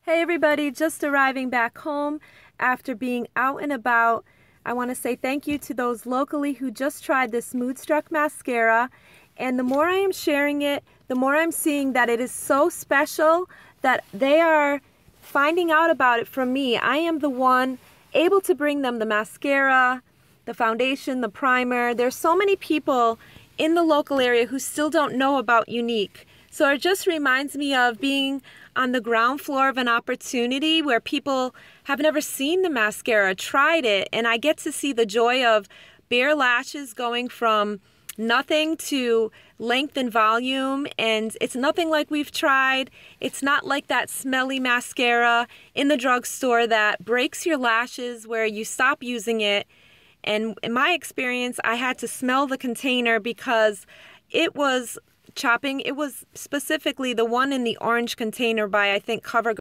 Hey everybody, just arriving back home after being out and about. I want to say thank you to those locally who just tried this Moodstruck mascara. And the more I am sharing it, the more I'm seeing that it is so special that they are finding out about it from me. I am the one able to bring them the mascara, the foundation, the primer. There's so many people in the local area who still don't know about Younique. So it just reminds me of being on the ground floor of an opportunity where people have never seen the mascara, tried it, and I get to see the joy of bare lashes going from nothing to length and volume, and it's nothing like we've tried. It's not like that smelly mascara in the drugstore that breaks your lashes where you stop using it. And in my experience, I had to smell the container because it was chopping. It was specifically the one in the orange container by, I think, CoverGirl.